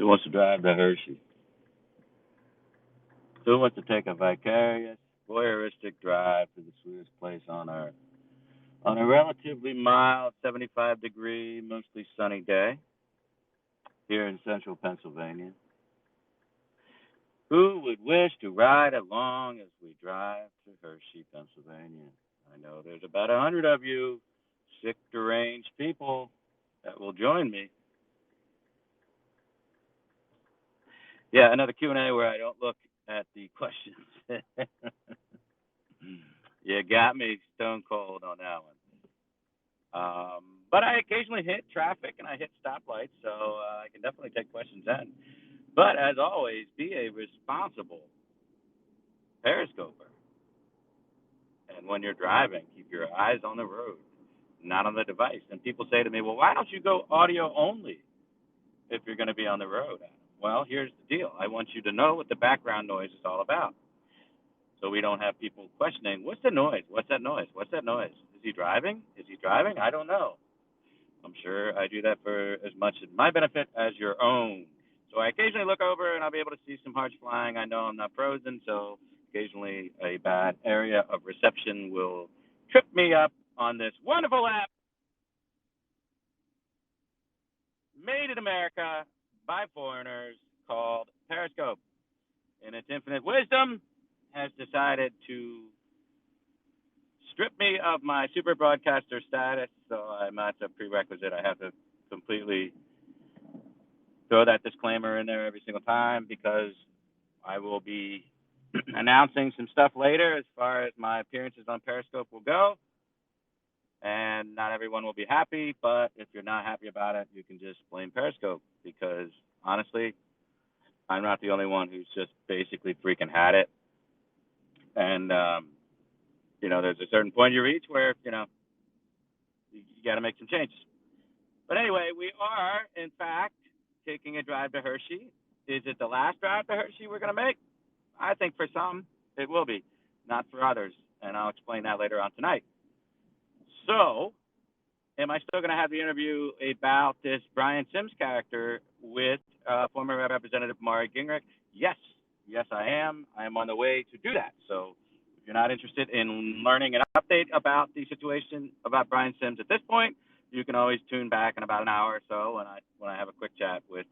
Who wants to drive to Hershey? Who wants to take a vicarious, voyeuristic drive to the sweetest place on earth on a relatively mild 75-degree, mostly sunny day here in central Pennsylvania? Who would wish to ride along as we drive to Hershey, Pennsylvania? I know there's about 100 of you sick, deranged people that will join me. Yeah, another Q&A where I don't look at the questions. You got me stone cold on that one. But I occasionally hit traffic and I hit stoplights, so I can definitely take questions then. But as always, be a responsible periscoper. And when you're driving, keep your eyes on the road, not on the device. And people say to me, well, why don't you go audio only if you're going to be on the road? Well, here's the deal. I want you to know what the background noise is all about. So we don't have people questioning, what's the noise? What's that noise? What's that noise? Is he driving? Is he driving? I don't know. I'm sure I do that for as much of my benefit as your own. So I occasionally look over and I'll be able to see some hearts flying. I know I'm not frozen, so occasionally a bad area of reception will trip me up on this wonderful app made in America by foreigners called Periscope. In its infinite wisdom, has decided to strip me of my super broadcaster status, so that's a prerequisite. I have to completely throw that disclaimer in there every single time because I will be announcing some stuff later as far as my appearances on Periscope will go. And not everyone will be happy, but if you're not happy about it, you can just blame Periscope because, honestly, I'm not the only one who's just basically freaking had it. And, there's a certain point you reach where, you got to make some changes. But anyway, we are, in fact, taking a drive to Hershey. Is it the last drive to Hershey we're going to make? I think for some, it will be, not for others. And I'll explain that later on tonight. So, am I still going to have the interview about this Brian Sims character with former Representative Mari Gingrich? Yes, I am. I am on the way to do that. So, if you're not interested in learning an update about the situation about Brian Sims at this point, you can always tune back in about an hour or so when I have a quick chat with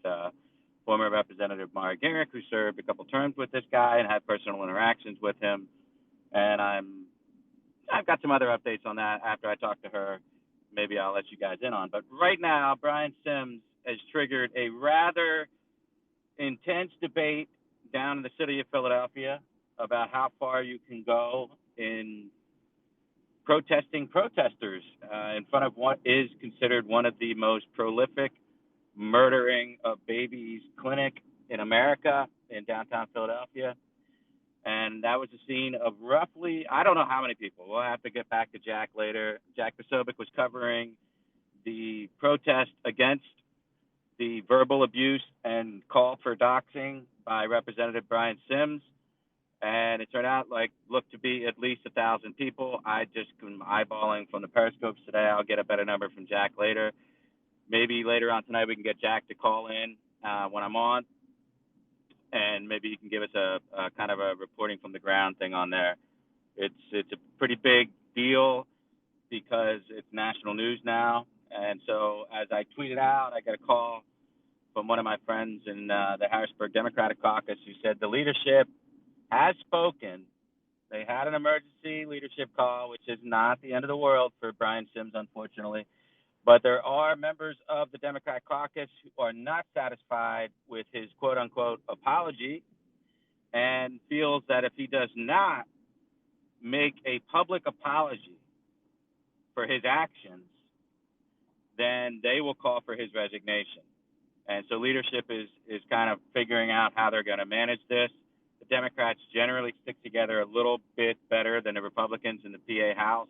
former Representative Mari Gingrich, who served a couple terms with this guy and had personal interactions with him. And I've got some other updates on that after I talk to her. Maybe I'll let you guys in on. But right now, Brian Sims has triggered a rather intense debate down in the city of Philadelphia about how far you can go in protesting protesters in front of what is considered one of the most prolific murdering of babies clinic in America in downtown Philadelphia. And that was a scene of roughly, I don't know how many people. We'll have to get back to Jack later. Jack Posobiec was covering the protest against the verbal abuse and call for doxing by Representative Brian Sims. And it turned out looked to be at least 1,000 people. I just am eyeballing from the periscopes today. I'll get a better number from Jack later. Maybe later on tonight we can get Jack to call in when I'm on. And maybe you can give us a kind of a reporting from the ground thing on there. It's a pretty big deal because it's national news now. And so as I tweeted out, I got a call from one of my friends in the Harrisburg Democratic Caucus who said the leadership has spoken. They had an emergency leadership call, which is not the end of the world for Brian Sims, unfortunately. But there are members of the Democratic caucus who are not satisfied with his quote-unquote apology and feels that if he does not make a public apology for his actions, then they will call for his resignation. And so leadership is kind of figuring out how they're going to manage this. The Democrats generally stick together a little bit better than the Republicans in the PA House.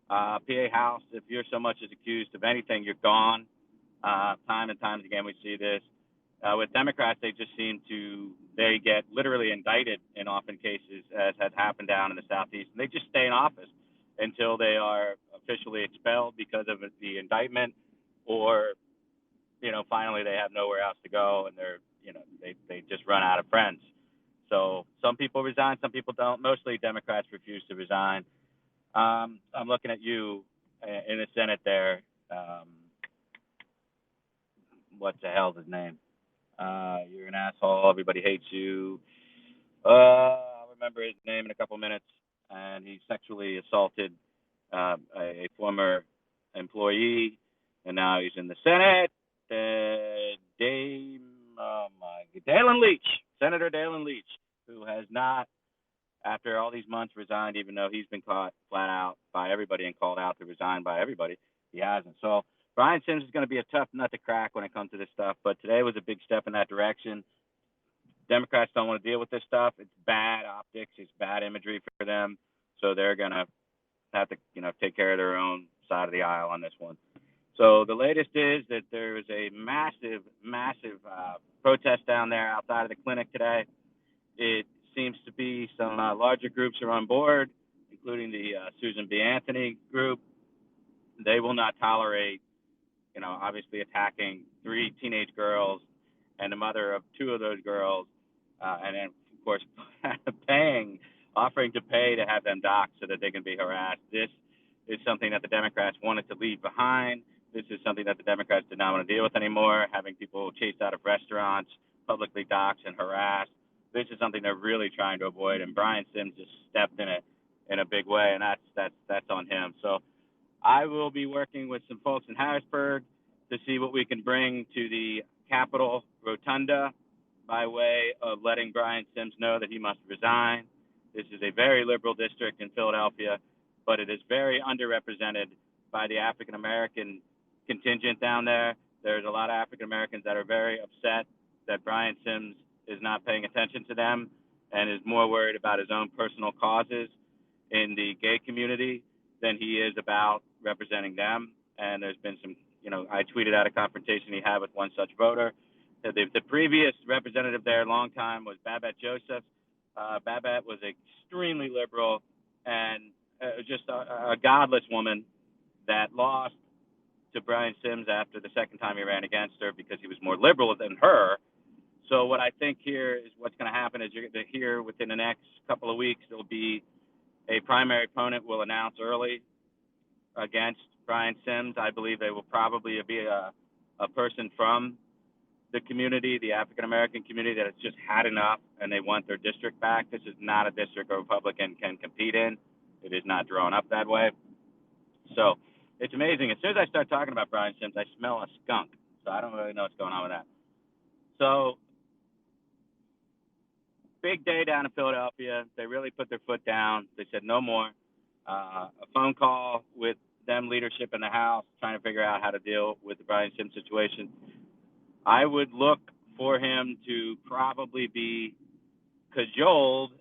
PA House, if you're so much as accused of anything, you're gone. Time and time again, we see this. With Democrats, they get literally indicted in often cases, as has happened down in the Southeast. And they just stay in office until they are officially expelled because of the indictment or finally they have nowhere else to go, and they just run out of friends. So some people resign, some people don't. Mostly Democrats refuse to resign. I'm looking at you in the Senate there. What the hell's his name? You're an asshole. Everybody hates you. I'll remember his name in a couple minutes. And he sexually assaulted a former employee, and now he's in the Senate. Dalen Leach, Senator Dalen Leach, who has not, after all these months, resigned, even though he's been caught flat out by everybody and called out to resign by everybody. He hasn't. So Brian Sims is going to be a tough nut to crack when it comes to this stuff, but today was a big step in that direction. Democrats don't want to deal with this stuff. It's bad optics. It's bad imagery for them. So they're going to have to, take care of their own side of the aisle on this one. So the latest is that there is a massive, massive protest down there outside of the clinic today. It seems to be some larger groups are on board, including the Susan B. Anthony group. They will not tolerate, obviously attacking 3 teenage girls and the mother of 2 of those girls, and then, of course, offering to pay to have them doxxed so that they can be harassed. This is something that the Democrats wanted to leave behind. This is something that the Democrats did not want to deal with anymore, having people chased out of restaurants, publicly doxxed and harassed. This is something they're really trying to avoid, and Brian Sims just stepped in it in a big way, and that's on him. So I will be working with some folks in Harrisburg to see what we can bring to the Capitol Rotunda by way of letting Brian Sims know that he must resign. This is a very liberal district in Philadelphia, but it is very underrepresented by the African American contingent down there. There's a lot of African Americans that are very upset that Brian Sims is not paying attention to them and is more worried about his own personal causes in the gay community than he is about representing them. And there's been some, I tweeted out a confrontation he had with one such voter. The previous representative there a long time was Babette Joseph. Babette was extremely liberal and just a godless woman that lost to Brian Sims after the second time he ran against her because he was more liberal than her. So what I think here is what's going to happen is you're going to hear within the next couple of weeks, there'll be a primary opponent will announce early against Brian Sims. I believe they will probably be a person from the community, the African-American community, that has just had enough and they want their district back. This is not a district a Republican can compete in. It is not drawn up that way. So it's amazing. As soon as I start talking about Brian Sims, I smell a skunk. So I don't really know what's going on with that. So big day down in Philadelphia. They really put their foot down. They said no more. A phone call with them leadership in the House trying to figure out how to deal with the Brian Sims situation. I would look for him to probably be cajoled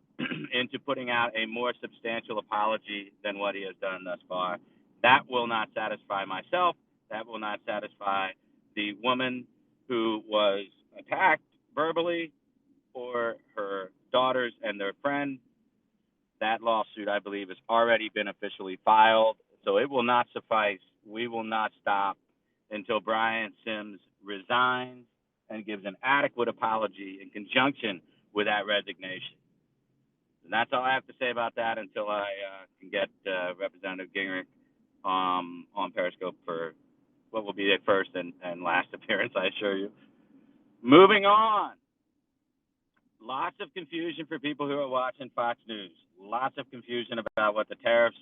into putting out a more substantial apology than what he has done thus far. That will not satisfy myself. That will not satisfy the woman who was attacked verbally or her daughters and their friend. That lawsuit, I believe, has already been officially filed. So it will not suffice. We will not stop until Brian Sims resigns and gives an adequate apology in conjunction with that resignation. And that's all I have to say about that until I can get Representative Gingrich on Periscope for what will be their first and last appearance, I assure you. Moving on. Lots of confusion for people who are watching Fox News. Lots of confusion about what the tariffs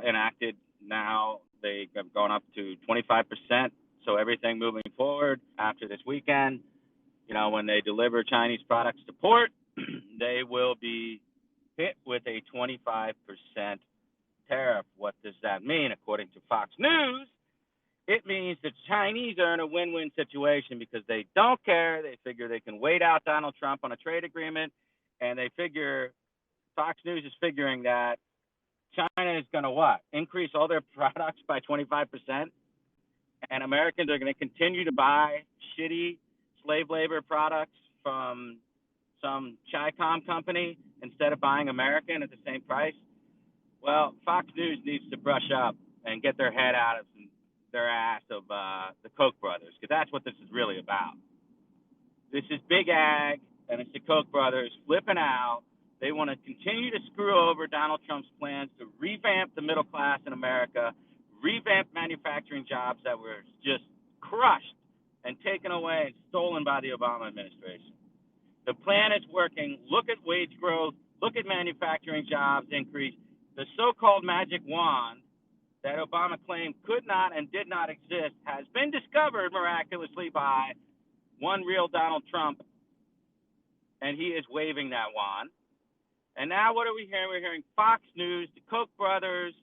enacted. Now they have gone up to 25%. So everything moving forward after this weekend, when they deliver Chinese products to port, they will be hit with a 25% tariff. What does that mean? According to Fox News, it means the Chinese are in a win-win situation because they don't care. They figure they can wait out Donald Trump on a trade agreement, and they figure Fox News is figuring that China is going to what? Increase all their products by 25%, and Americans are going to continue to buy shitty slave labor products from some Chi-Com company instead of buying American at the same price. Well, Fox News needs to brush up and get their head out of their ass of the Koch brothers, because that's what this is really about. This is big ag, and it's the Koch brothers flipping out. They want to continue to screw over Donald Trump's plans to revamp the middle class in America, revamp manufacturing jobs that were just crushed and taken away and stolen by the Obama administration. The plan is working. Look at wage growth. Look at manufacturing jobs increase. The so-called magic wand that Obama claimed could not and did not exist has been discovered miraculously by one real Donald Trump, and he is waving that wand. And now what are we hearing? We're hearing Fox News, the Koch brothers,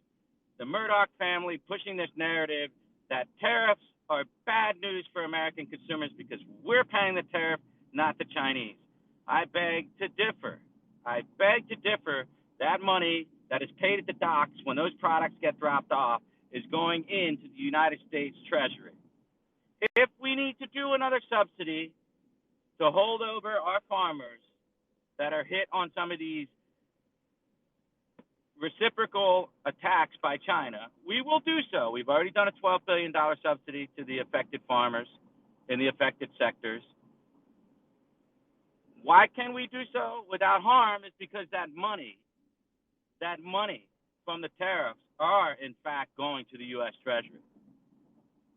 the Murdoch family pushing this narrative that tariffs are bad news for American consumers because we're paying the tariff, not the Chinese. I beg to differ. I beg to differ. That money that is paid at the docks when those products get dropped off is going into the United States Treasury. If we need to do another subsidy to hold over our farmers that are hit on some of these reciprocal attacks by China, we will do so. We've already done a $12 billion subsidy to the affected farmers in the affected sectors. Why can we do so without harm? Is because that money from the tariffs are, in fact, going to the U.S. Treasury.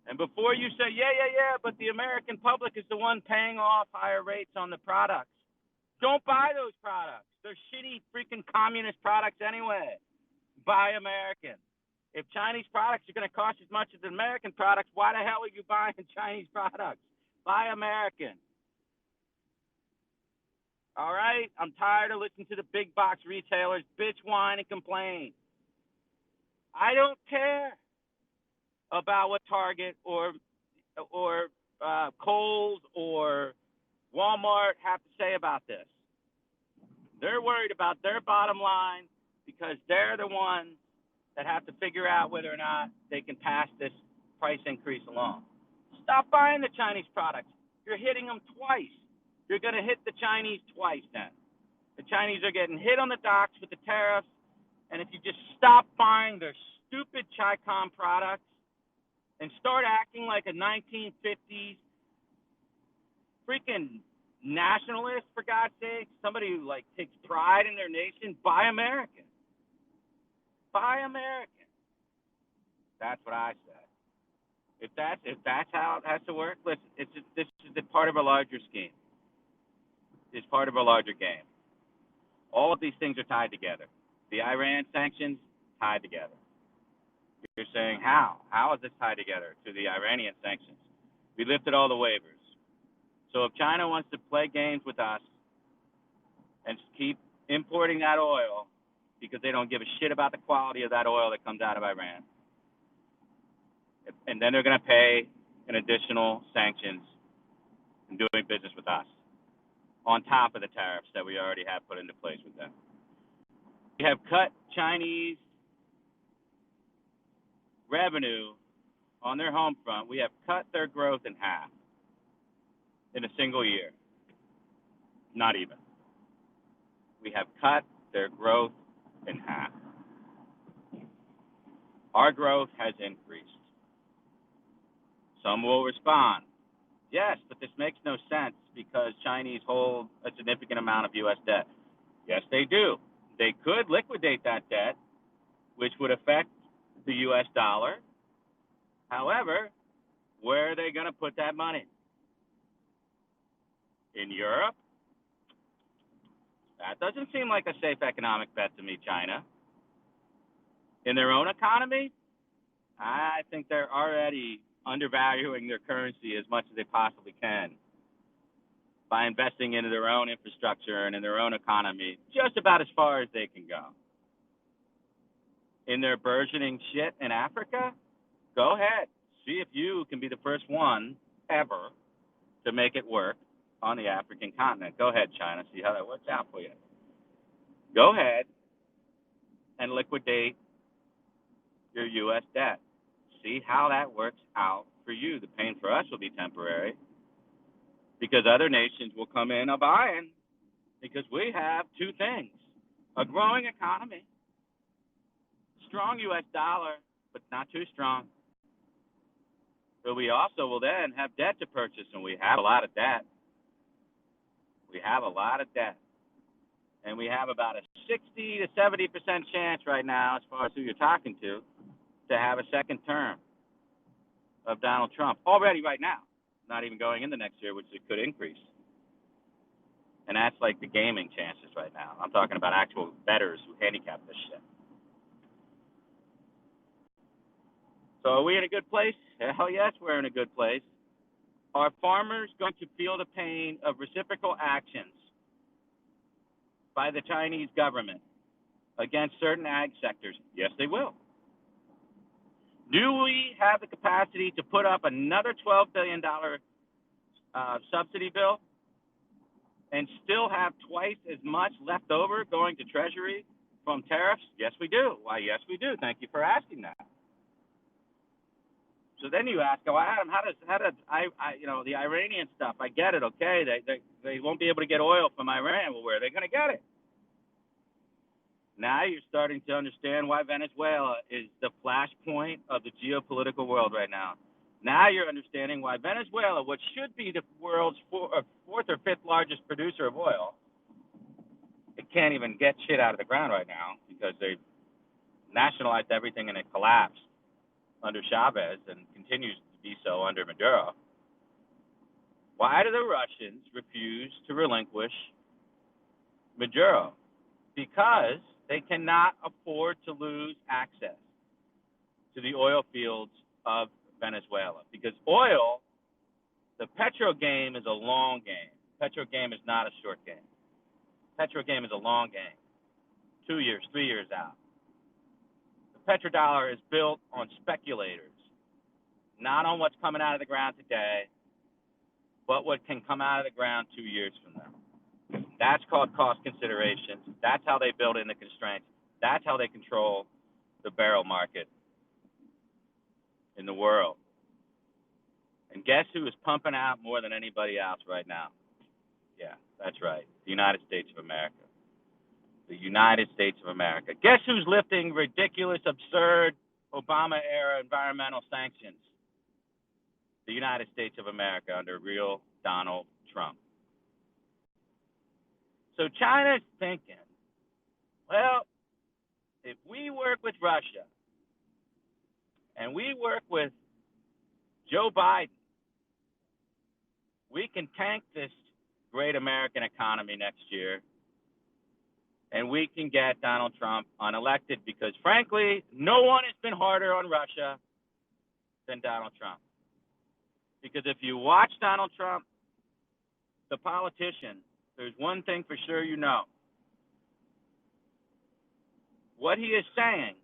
And before you say, yeah, but the American public is the one paying off higher rates on the products, don't buy those products. They're shitty freaking communist products anyway. Buy American. If Chinese products are going to cost as much as American products, why the hell are you buying Chinese products? Buy American. All right? I'm tired of listening to the big box retailers bitch, whine, and complain. I don't care about what Target or Kohl's or Walmart have to say about this. They're worried about their bottom line because they're the ones that have to figure out whether or not they can pass this price increase along. Stop buying the Chinese products. You're hitting them twice. You're going to hit the Chinese twice then. The Chinese are getting hit on the docks with the tariffs, and if you just stop buying their stupid Chi-Com products and start acting like a 1950s freaking nationalist, for God's sake, somebody who like takes pride in their nation, buy American. Buy American. That's what I said. If that's how it has to work, listen, this is a part of a larger scheme. It's part of a larger game. All of these things are tied together. The Iran sanctions tied together. You're saying how? How is this tied together to the Iranian sanctions? We lifted all the waivers. So if China wants to play games with us and keep importing that oil because they don't give a shit about the quality of that oil that comes out of Iran, and then they're going to pay an additional sanctions in doing business with us on top of the tariffs that we already have put into place with them. We have cut Chinese revenue on their home front. We have cut their growth in half in a single year. Not even. We have cut their growth in half. Our growth has increased. Some will respond. Yes, but this makes no sense because Chinese hold a significant amount of U.S. debt. Yes, they do. They could liquidate that debt, which would affect the U.S. dollar. However, where are they going to put that money? In Europe? That doesn't seem like a safe economic bet to me, China. In their own economy? I think they're already undervaluing their currency as much as they possibly can by investing into their own infrastructure and in their own economy just about as far as they can go. In their burgeoning shit in Africa, go ahead. See if you can be the first one ever to make it work on the African continent. Go ahead, China. See how that works out for you. Go ahead and liquidate your U.S. debt. See how that works out for you. The pain for us will be temporary because other nations will come in a buying because we have two things: a growing economy, strong U.S. dollar, but not too strong, But we also will then have debt to purchase, and we have a lot of debt. We have a lot of debt. And we have about a 60 to 70% chance right now, as far as who you're talking to have a second term of Donald Trump already right now, not even going into next year, which it could increase. And that's like the gaming chances right now. I'm talking about actual bettors who handicap this shit. So are we in a good place? Hell yes, we're in a good place. Are farmers going to feel the pain of reciprocal actions by the Chinese government against certain ag sectors? Yes, they will. Do we have the capacity to put up another $12 billion subsidy bill and still have twice as much left over going to Treasury from tariffs? Yes, we do. Why, yes, we do. Thank you for asking that. So then you ask, oh, Adam, how does the Iranian stuff? I get it, okay? They won't be able to get oil from Iran. Well, where are they going to get it? Now you're starting to understand why Venezuela is the flashpoint of the geopolitical world right now. Now you're understanding why Venezuela, which should be the world's fourth or fifth largest producer of oil, it can't even get shit out of the ground right now because they've nationalized everything and it collapsed under Chavez and continues to be so under Maduro. Why do the Russians refuse to relinquish Maduro? Because they cannot afford to lose access to the oil fields of Venezuela. Because oil, the petro game is a long game. Petro game is not a short game. Petro game is a long game, 2 years, 3 years out. The petrodollar is built on speculators, not on what's coming out of the ground today, but what can come out of the ground 2 years from now. That's called cost considerations. That's how they build in the constraints. That's how they control the barrel market in the world. And guess who is pumping out more than anybody else right now? Yeah, that's right. The United States of America. The United States of America. Guess who's lifting ridiculous, absurd, Obama-era environmental sanctions? The United States of America under real Donald Trump. So China's thinking, well, if we work with Russia and we work with Joe Biden, we can tank this great American economy next year and we can get Donald Trump unelected because, frankly, no one has been harder on Russia than Donald Trump. Because if you watch Donald Trump, the politician, there's one thing for sure you know. What he is saying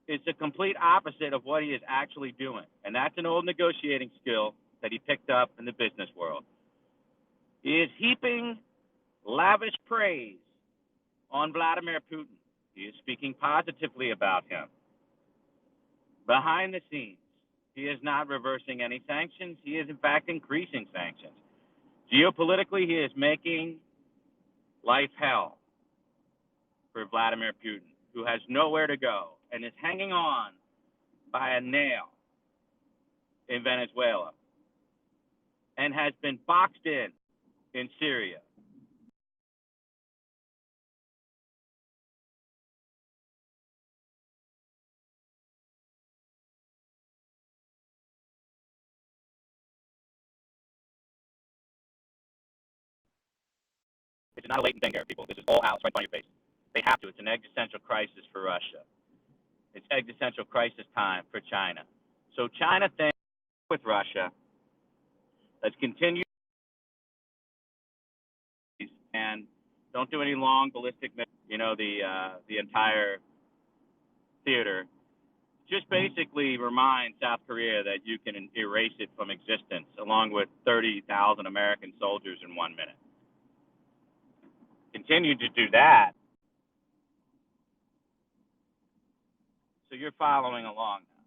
is the complete opposite of what he is actually doing. And that's an old negotiating skill that he picked up in the business world. He is heaping lavish praise on Vladimir Putin. He is speaking positively about him. Behind the scenes, he is not reversing any sanctions. He is, in fact, increasing sanctions. Geopolitically, he is making life hell for Vladimir Putin, who has nowhere to go and is hanging on by a nail in Venezuela and has been boxed in Syria. It's not a latent thing here, people. This is all out. It's right in front of your face. They have to. It's an existential crisis for Russia. It's existential crisis time for China. So China thinks with Russia, let's continue and don't do any long ballistic, the entire theater. Just basically remind South Korea that you can erase it from existence, along with 30,000 American soldiers in 1 minute. Continue to do that. So you're following along now.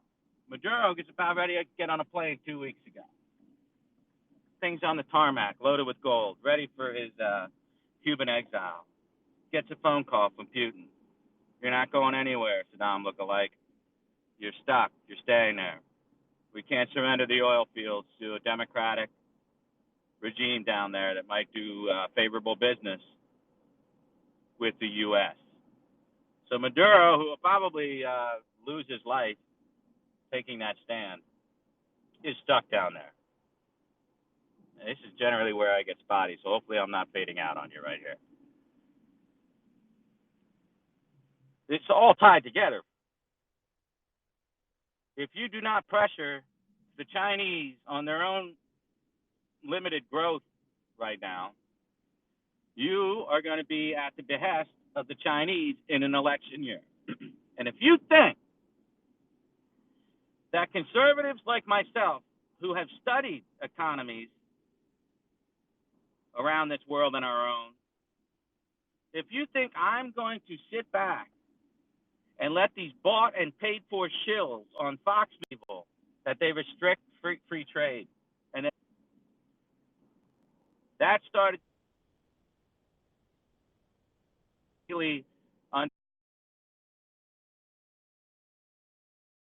Maduro gets about ready to get on a plane 2 weeks ago. Things on the tarmac, loaded with gold, ready for his Cuban exile. Gets a phone call from Putin. You're not going anywhere, Saddam lookalike. You're stuck. You're staying there. We can't surrender the oil fields to a democratic regime down there that might do favorable business with the U.S. So Maduro, who will probably lose his life taking that stand, is stuck down there. And this is generally where I get spotty, so hopefully I'm not fading out on you right here. It's all tied together. If you do not pressure the Chinese on their own limited growth right now, you are going to be at the behest of the Chinese in an election year. And if you think that conservatives like myself, who have studied economies around this world and our own, if you think I'm going to sit back and let these bought and paid for shills on Fox people that they restrict free trade, and that started